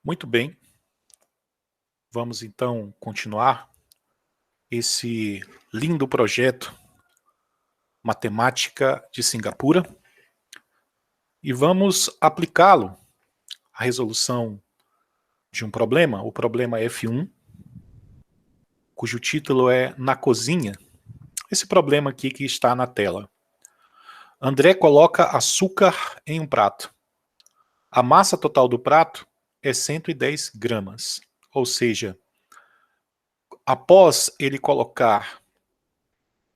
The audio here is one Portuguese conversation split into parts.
Muito bem, vamos então continuar esse lindo projeto Matemática de Singapura e vamos aplicá-lo à resolução de um problema, o problema F1, cujo título é Na Cozinha. Esse problema aqui que está na tela. André coloca açúcar em um prato. A massa total do prato é 110 gramas, ou seja, após ele colocar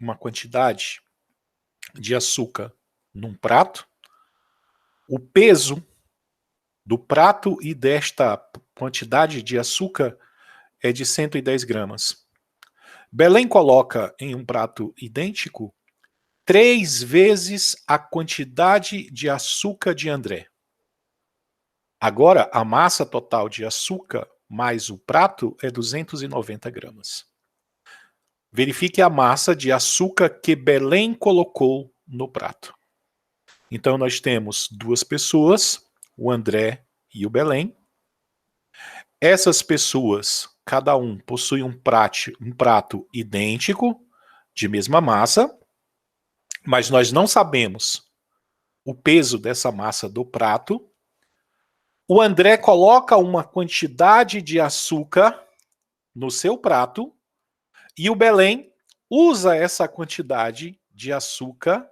uma quantidade de açúcar num prato, o peso do prato e desta quantidade de açúcar é de 110 gramas. Belém coloca em um prato idêntico 3 vezes a quantidade de açúcar de André. Agora, a massa total de açúcar mais o prato é 290 gramas. Verifique a massa de açúcar que Belém colocou no prato. Então, nós temos duas pessoas, o André e o Belém. Essas pessoas, cada um possui um prato idêntico, de mesma massa, mas nós não sabemos o peso dessa massa do prato. O André coloca uma quantidade de açúcar no seu prato e o Belém usa essa quantidade de açúcar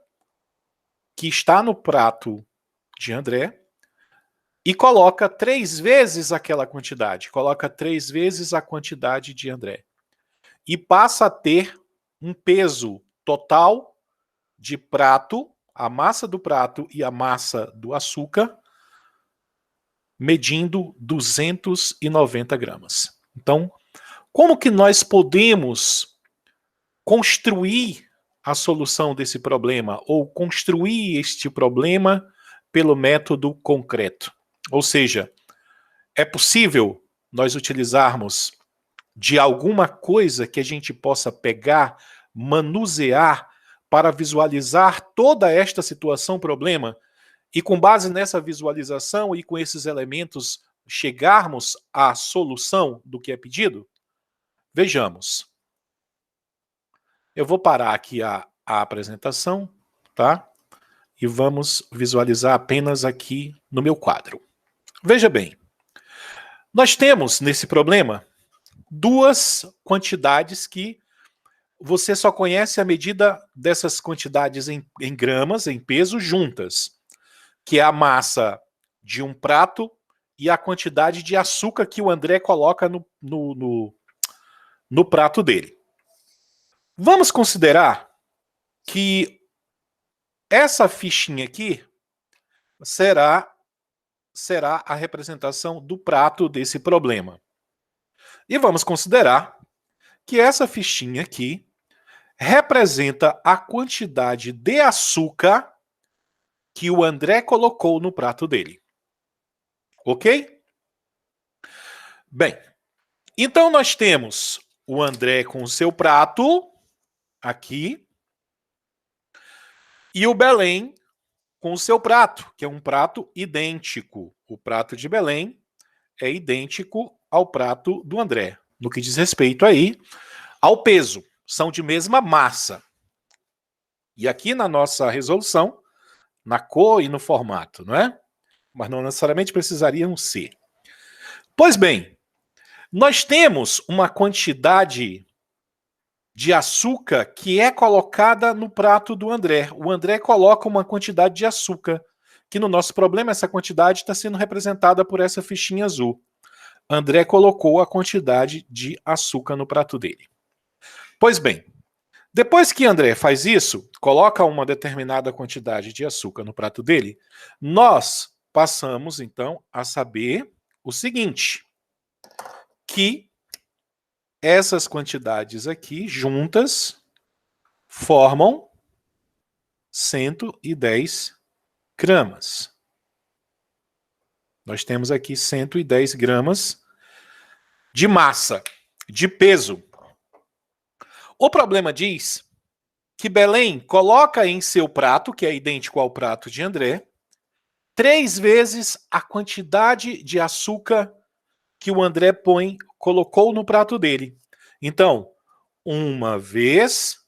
que está no prato de André e coloca 3 vezes aquela quantidade, coloca 3 vezes a quantidade de André. E passa a ter um peso total de prato, a massa do prato e a massa do açúcar, medindo 290 gramas. Então, como que nós podemos construir a solução desse problema ou construir este problema pelo método concreto? Ou seja, é possível nós utilizarmos de alguma coisa que a gente possa pegar, manusear para visualizar toda esta situação, problema, e com base nessa visualização e com esses elementos chegarmos à solução do que é pedido? Vejamos. Eu vou parar aqui a apresentação, tá? E vamos visualizar apenas aqui no meu quadro. Veja bem, nós temos nesse problema duas quantidades que você só conhece a medida dessas quantidades em gramas, em peso, juntas, que é a massa de um prato e a quantidade de açúcar que o André coloca no prato dele. Vamos considerar que essa fichinha aqui será a representação do prato desse problema. E vamos considerar que essa fichinha aqui representa a quantidade de açúcar que o André colocou no prato dele. Ok? Bem, então nós temos o André com o seu prato aqui e o Belém com o seu prato, que é um prato idêntico. O prato de Belém é idêntico ao prato do André, no que diz respeito aí ao peso. São de mesma massa. E aqui na nossa resolução, na cor e no formato, não é? Mas não necessariamente precisariam ser. Pois bem, nós temos uma quantidade de açúcar que é colocada no prato do André. O André coloca uma quantidade de açúcar, que no nosso problema essa quantidade está sendo representada por essa fichinha azul. André colocou a quantidade de açúcar no prato dele. Pois bem, depois que André faz isso, coloca uma determinada quantidade de açúcar no prato dele, nós passamos então a saber o seguinte, que essas quantidades aqui juntas formam 110 gramas. Nós temos aqui 110 gramas de massa, de peso. O problema diz que Belém coloca em seu prato, que é idêntico ao prato de André, 3 vezes a quantidade de açúcar que o André colocou no prato dele. Então, 1 vez,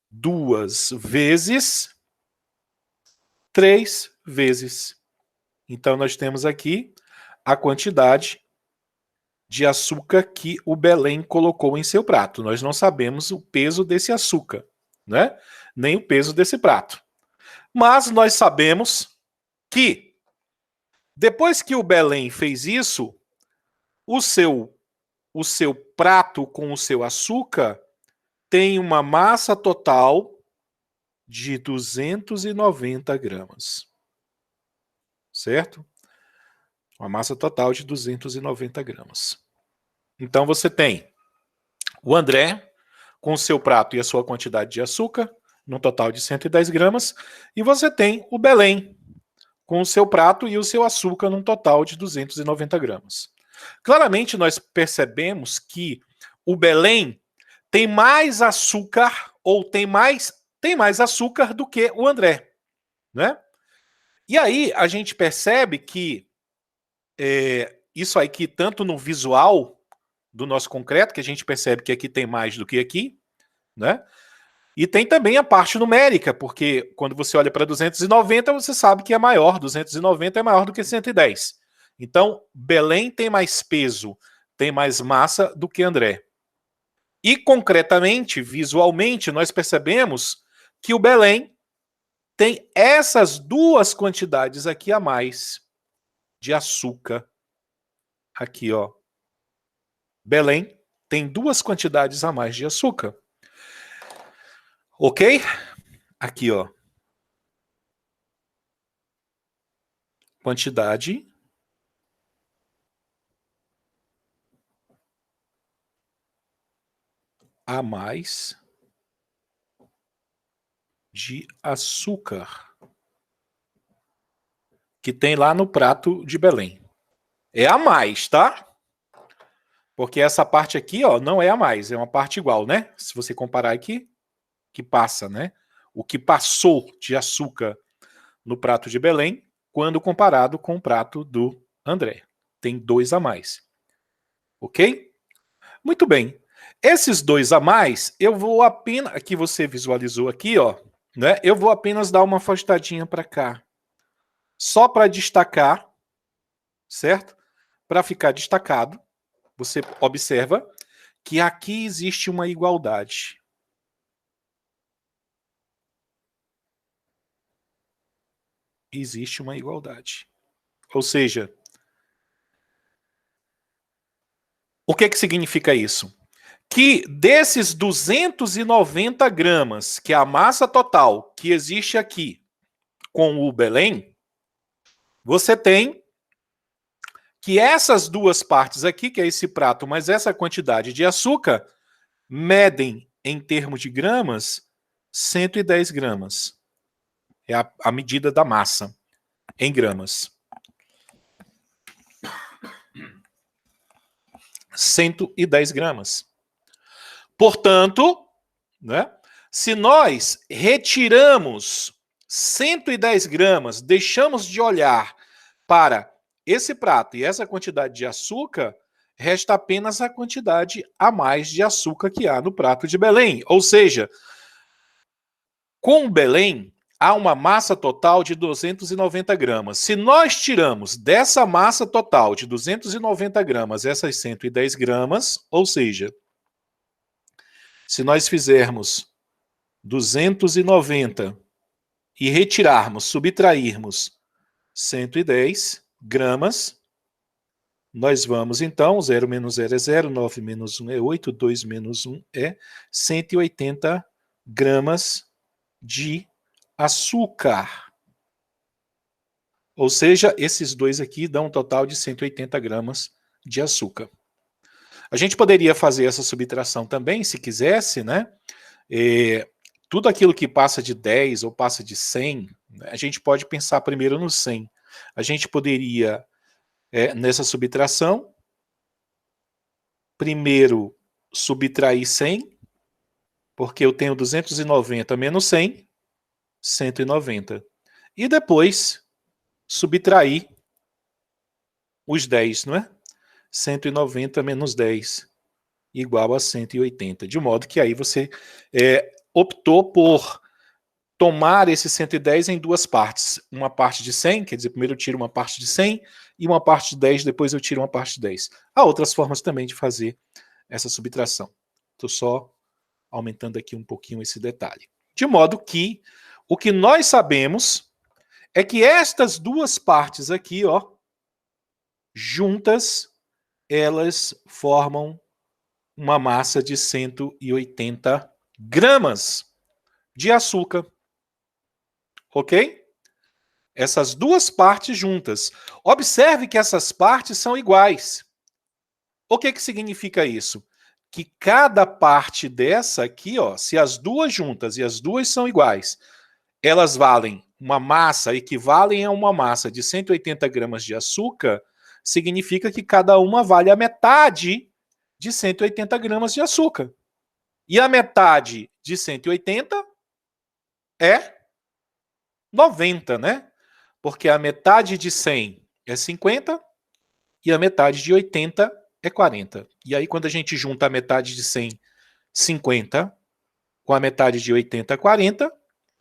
2 vezes, 3 vezes. Então, nós temos aqui a quantidade de açúcar que o Belém colocou em seu prato. Nós não sabemos o peso desse açúcar, né? Nem o peso desse prato. Mas nós sabemos que, depois que o Belém fez isso, o seu prato com o seu açúcar tem uma massa total de 290 gramas. Certo? Uma massa total de 290 gramas. Então você tem o André com o seu prato e a sua quantidade de açúcar, num total de 110 gramas, e você tem o Belém com o seu prato e o seu açúcar num total de 290 gramas. Claramente nós percebemos que o Belém tem mais açúcar, ou tem mais açúcar do que o André, né? E aí a gente percebe que isso aqui, tanto no visual do nosso concreto, que a gente percebe que aqui tem mais do que aqui, né? E tem também a parte numérica, porque quando você olha para 290, você sabe que é maior, 290 é maior do que 110. Então, Belém tem mais peso, tem mais massa do que André. E concretamente, visualmente, nós percebemos que o Belém tem essas duas quantidades aqui a mais de açúcar. Aqui, ó. Belém tem duas quantidades a mais de açúcar. Ok? Aqui, ó. Quantidade a mais de açúcar que tem lá no prato de Belém. É a mais, tá? Porque essa parte aqui, ó, não é a mais, é uma parte igual, né? Se você comparar aqui, que passa, né? O que passou de açúcar no prato de Belém, quando comparado com o prato do André. Tem 2 a mais. Ok? Muito bem. Esses 2 a mais, eu vou apenas... Aqui você visualizou aqui, ó. Né? Eu vou apenas dar uma afastadinha para cá. Só para destacar, certo? Para ficar destacado, você observa que aqui existe uma igualdade. Existe uma igualdade. Ou seja, o que significa isso? Que desses 290 gramas, que é a massa total que existe aqui com o Belém, você tem que essas duas partes aqui, que é esse prato, mais essa quantidade de açúcar, medem, em termos de gramas, 110 gramas. É a medida da massa, em gramas. 110 gramas. Portanto, né, se nós retiramos 110 gramas, deixamos de olhar para esse prato e essa quantidade de açúcar, resta apenas a quantidade a mais de açúcar que há no prato de Belém. Ou seja, com o Belém, há uma massa total de 290 gramas. Se nós tiramos dessa massa total de 290 gramas essas 110 gramas, ou seja, se nós fizermos 290 e retirarmos, subtrairmos 110 gramas, nós vamos então, 0 menos 0 é 0, 9 menos 1 é 8, 2 menos 1 é 180 gramas de açúcar. Ou seja, esses dois aqui dão um total de 180 gramas de açúcar. A gente poderia fazer essa subtração também, se quisesse, né? Tudo aquilo que passa de 10 ou passa de 100, a gente pode pensar primeiro no 100. A gente poderia, nessa subtração, primeiro subtrair 100, porque eu tenho 290 menos 100, 190. E depois subtrair os 10, não é? 190 menos 10 igual a 180. De modo que aí você optou por tomar esse 110 em duas partes. Uma parte de 100, quer dizer, primeiro eu tiro uma parte de 100 e uma parte de 10, depois eu tiro uma parte de 10. Há outras formas também de fazer essa subtração. Estou só aumentando aqui um pouquinho esse detalhe. De modo que o que nós sabemos é que estas duas partes aqui, ó, juntas, elas formam uma massa de 180 gramas de açúcar. Ok? Essas duas partes juntas. Observe que essas partes são iguais. O que significa isso? Que cada parte dessa aqui, ó, se as duas juntas e as duas são iguais, elas valem uma massa, equivalem a uma massa de 180 gramas de açúcar, significa que cada uma vale a metade de 180 gramas de açúcar. E a metade de 180 é 90, né? Porque a metade de 100 é 50 e a metade de 80 é 40. E aí, quando a gente junta a metade de 100, 50, com a metade de 80, 40,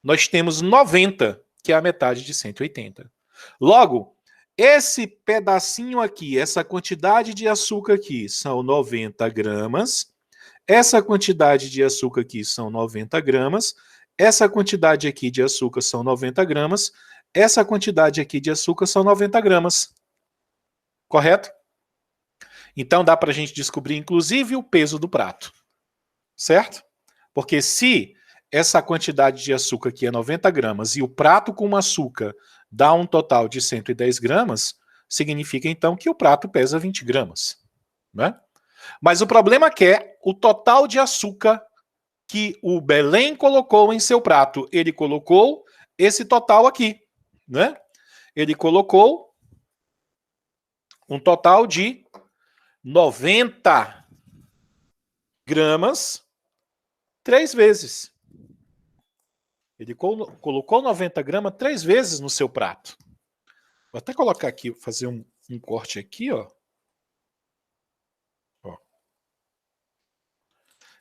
nós temos 90, que é a metade de 180. Logo, esse pedacinho aqui, essa quantidade de açúcar aqui, são 90 gramas. Essa quantidade de açúcar aqui são 90 gramas. Essa quantidade aqui de açúcar são 90 gramas. Essa quantidade aqui de açúcar são 90 gramas. Correto? Então dá para a gente descobrir, inclusive, o peso do prato. Certo? Porque se essa quantidade de açúcar aqui é 90 gramas e o prato com açúcar dá um total de 110 gramas, significa então que o prato pesa 20 gramas. Né? Mas o problema é que o total de açúcar que o Belém colocou em seu prato, ele colocou esse total aqui. Né? Ele colocou um total de 90 gramas 3 vezes. Ele colocou 90 gramas 3 vezes no seu prato. Vou até colocar aqui, fazer um corte aqui, ó.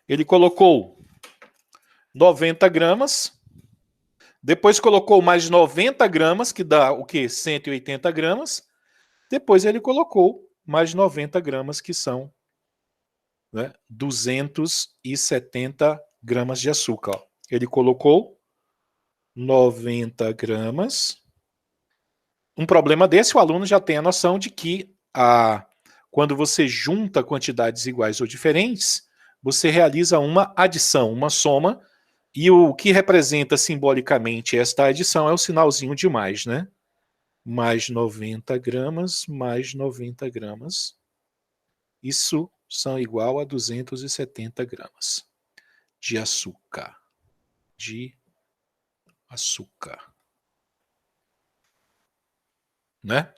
Ele colocou 90 gramas, depois colocou mais 90 gramas, que dá o quê? 180 gramas. Depois ele colocou mais 90 gramas, que são, né, 270 gramas de açúcar. Ó. Ele colocou 90 gramas. Um problema desse, o aluno já tem a noção de que quando você junta quantidades iguais ou diferentes, você realiza uma adição, uma soma, e o que representa simbolicamente esta adição é o sinalzinho de mais, né? Mais 90 gramas, mais 90 gramas. Isso são igual a 270 gramas de açúcar. De açúcar. Né?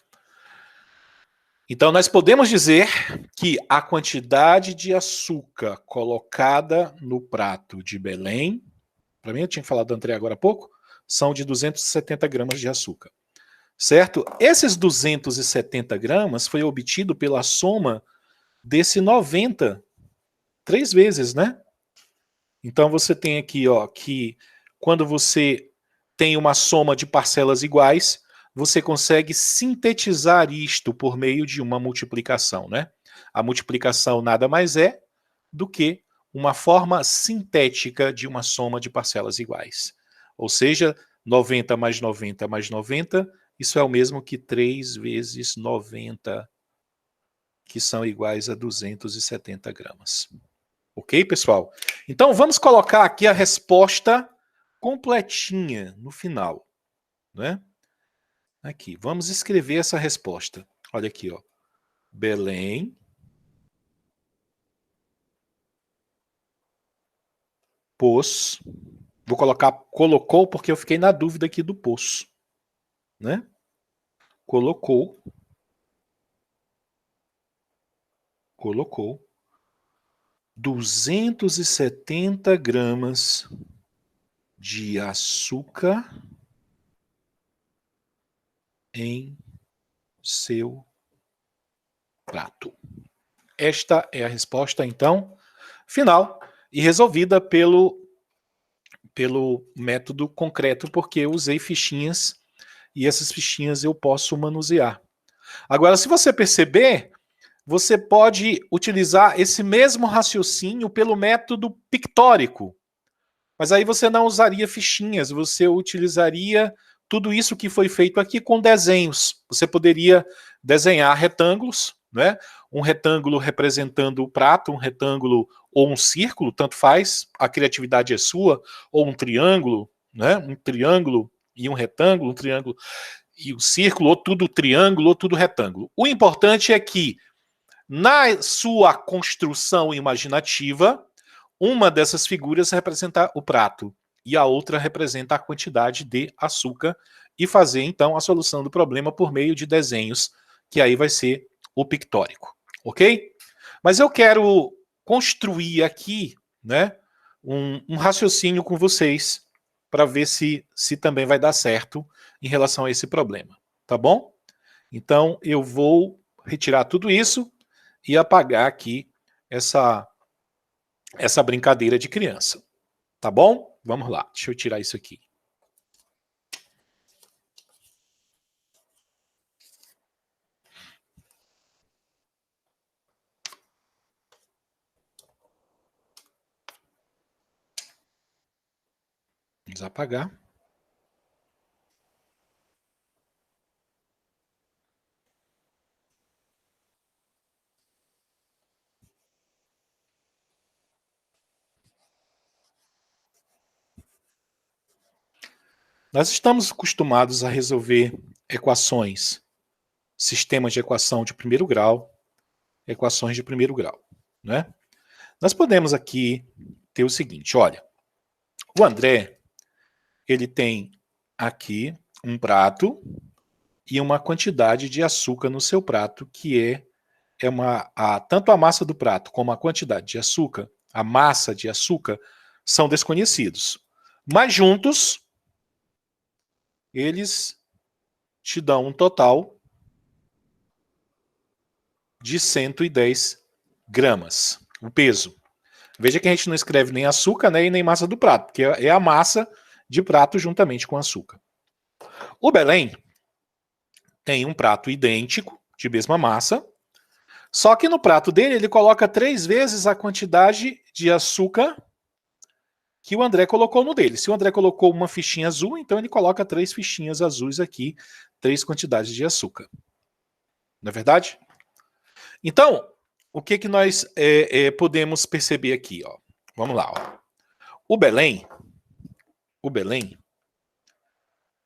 Então, nós podemos dizer que a quantidade de açúcar colocada no prato de Belém, para mim eu tinha falado do André agora há pouco, são de 270 gramas de açúcar. Certo? Esses 270 gramas foi obtido pela soma desse 90, 3 vezes, né? Então você tem aqui, ó, que quando você tem uma soma de parcelas iguais, você consegue sintetizar isto por meio de uma multiplicação, né? A multiplicação nada mais é do que uma forma sintética de uma soma de parcelas iguais. Ou seja, 90 mais 90 mais 90, isso é o mesmo que 3 vezes 90, que são iguais a 270 gramas. Ok, pessoal? Então vamos colocar aqui a resposta completinha no final, né? Aqui, vamos escrever essa resposta. Olha aqui, ó. Belém pôs. Vou colocar colocou porque eu fiquei na dúvida aqui do poço, né? Colocou 270 gramas de açúcar em seu prato. esta é a resposta, então, final e resolvida pelo método concreto, porque eu usei fichinhas e essas fichinhas eu posso manusear. Agora, se você perceber, você pode utilizar esse mesmo raciocínio pelo método pictórico. Mas aí você não usaria fichinhas, você utilizaria tudo isso que foi feito aqui com desenhos. Você poderia desenhar retângulos, né? Um retângulo representando o prato, um retângulo ou um círculo, tanto faz, a criatividade é sua, ou um triângulo, né? Um triângulo e um retângulo, um triângulo e um círculo, ou tudo triângulo, ou tudo retângulo. O importante é que, na sua construção imaginativa, uma dessas figuras representa o prato e a outra representa a quantidade de açúcar e fazer então a solução do problema por meio de desenhos, que aí vai ser o pictórico, ok? Mas eu quero construir aqui, né, um raciocínio com vocês para ver se também vai dar certo em relação a esse problema, tá bom? Então eu vou retirar tudo isso e apagar aqui essa brincadeira de criança. Tá bom? Vamos lá, deixa eu tirar isso aqui. Vamos apagar. Nós estamos acostumados a resolver equações, sistemas de equação de primeiro grau, equações de primeiro grau, né? Nós podemos aqui ter o seguinte, olha, o André, ele tem aqui um prato e uma quantidade de açúcar no seu prato, que tanto a massa do prato como a quantidade de açúcar, a massa de açúcar, são desconhecidos. Mas juntos, eles te dão um total de 110 gramas, o peso. Veja que a gente não escreve nem açúcar, né, e nem massa do prato, porque é a massa de prato juntamente com açúcar. O Belém tem um prato idêntico, de mesma massa, só que no prato dele ele coloca 3 vezes a quantidade de açúcar que o André colocou no dele. Se o André colocou uma fichinha azul, então ele coloca 3 fichinhas azuis aqui, 3 quantidades de açúcar. Não é verdade? Então, o que nós podemos perceber aqui? Ó? Vamos lá. Ó. O Belém,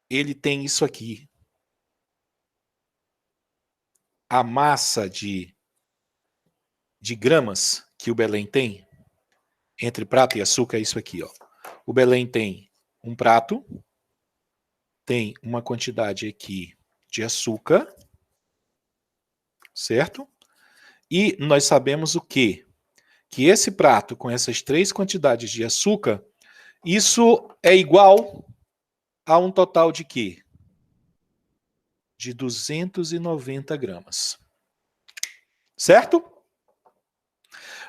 ele tem isso aqui. A massa de gramas que o Belém tem, entre prato e açúcar, é isso aqui. Ó. O Belém tem um prato, tem uma quantidade aqui de açúcar, certo? E nós sabemos o quê? Que esse prato, com essas 3 quantidades de açúcar, isso é igual a um total de quê? De 290 gramas. Certo?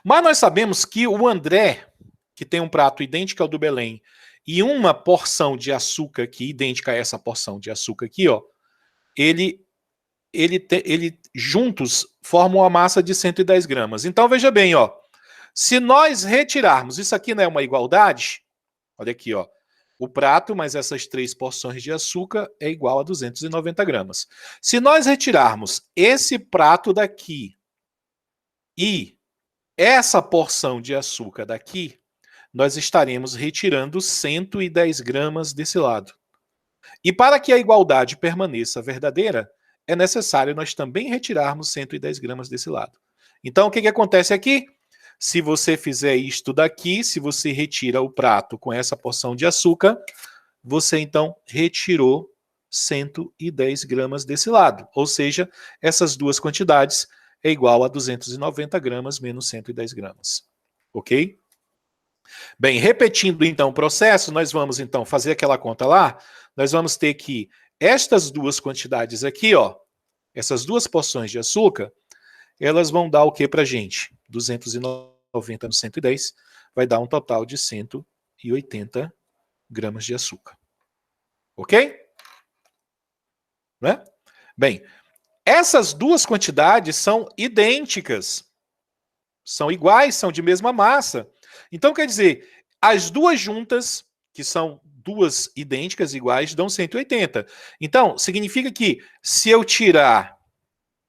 Mas nós sabemos que o André, que tem um prato idêntico ao do Belém, e uma porção de açúcar aqui, idêntica a essa porção de açúcar aqui, ó, ele juntos formam uma massa de 110 gramas. Então veja bem, ó, se nós retirarmos, isso aqui não é uma igualdade, olha aqui, ó, o prato mais essas 3 porções de açúcar é igual a 290 gramas. Se nós retirarmos esse prato daqui e essa porção de açúcar daqui, nós estaremos retirando 110 gramas desse lado. E para que a igualdade permaneça verdadeira, é necessário nós também retirarmos 110 gramas desse lado. Então, o que acontece aqui? Se você fizer isto daqui, se você retira o prato com essa porção de açúcar, você então retirou 110 gramas desse lado. Ou seja, essas duas quantidades é igual a 290 gramas menos 110 gramas. Ok? Bem, repetindo então o processo, nós vamos então fazer aquela conta lá, nós vamos ter que estas duas quantidades aqui, ó, essas duas porções de açúcar, elas vão dar o que pra gente? 290 no 110 vai dar um total de 180 gramas de açúcar. Ok? Né? Bem, essas duas quantidades são idênticas. São iguais, são de mesma massa. Então, quer dizer, as duas juntas, que são duas idênticas, iguais, dão 180. Então, significa que se eu tirar,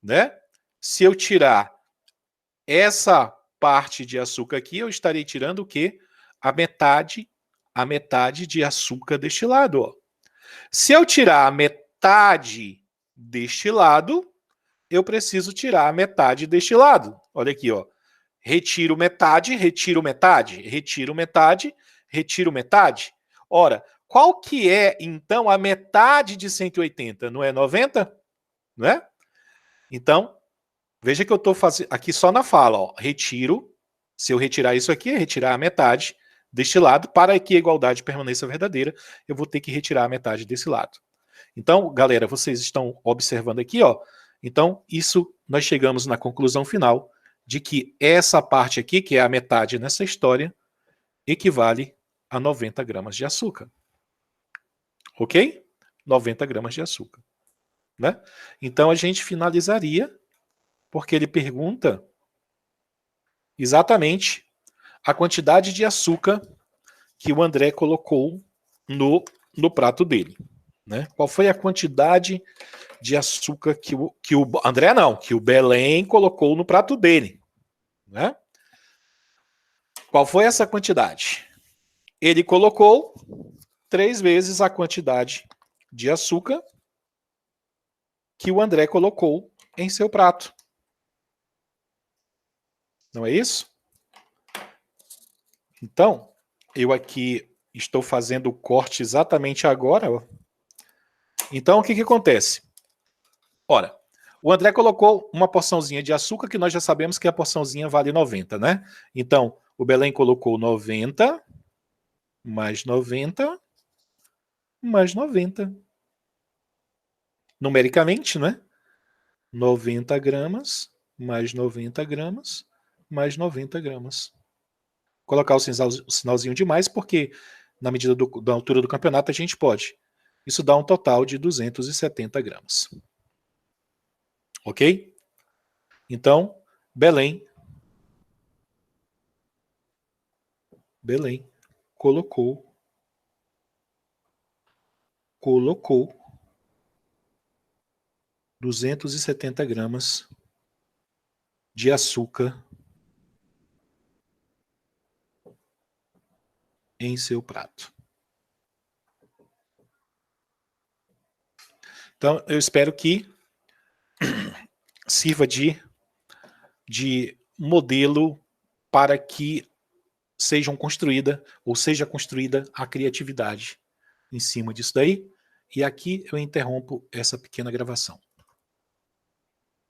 né? Se eu tirar essa parte de açúcar aqui, eu estarei tirando o quê? A metade de açúcar deste lado. Ó. Se eu tirar a metade deste lado, eu preciso tirar a metade deste lado. Olha aqui, ó. Retiro metade, retiro metade, retiro metade, retiro metade. Ora, qual que é, então, a metade de 180? Não é 90? Não é? Então, veja que eu estou fazendo aqui só na fala. Ó. Retiro, se eu retirar isso aqui, é retirar a metade deste lado. Para que a igualdade permaneça verdadeira, eu vou ter que retirar a metade desse lado. Então, galera, vocês estão observando aqui, ó. Então, isso nós chegamos na conclusão final de que essa parte aqui, que é a metade nessa história, equivale a 90 gramas de açúcar. Ok? 90 gramas de açúcar. Né? Então, a gente finalizaria, porque ele pergunta exatamente a quantidade de açúcar que o André colocou no prato dele. Né? Qual foi a quantidade de açúcar que o André não, que o Belém colocou no prato dele. Né? Qual foi essa quantidade? Ele colocou 3 vezes a quantidade de açúcar que o André colocou em seu prato. Não é isso? Então, eu aqui estou fazendo o corte exatamente agora. Ó. Então, o que acontece? Ora, o André colocou uma porçãozinha de açúcar que nós já sabemos que a porçãozinha vale 90, né? Então, o Belém colocou 90, mais 90, mais 90. Numericamente, né? 90 gramas, mais 90 gramas, mais 90 gramas. Colocar o sinalzinho de mais, porque na medida da altura do campeonato a gente pode. Isso dá um total de 270 gramas. Ok? Então, Belém colocou 270 gramas de açúcar em seu prato. Então, eu espero que sirva de modelo para que seja construída a criatividade em cima disso daí. E aqui eu interrompo essa pequena gravação.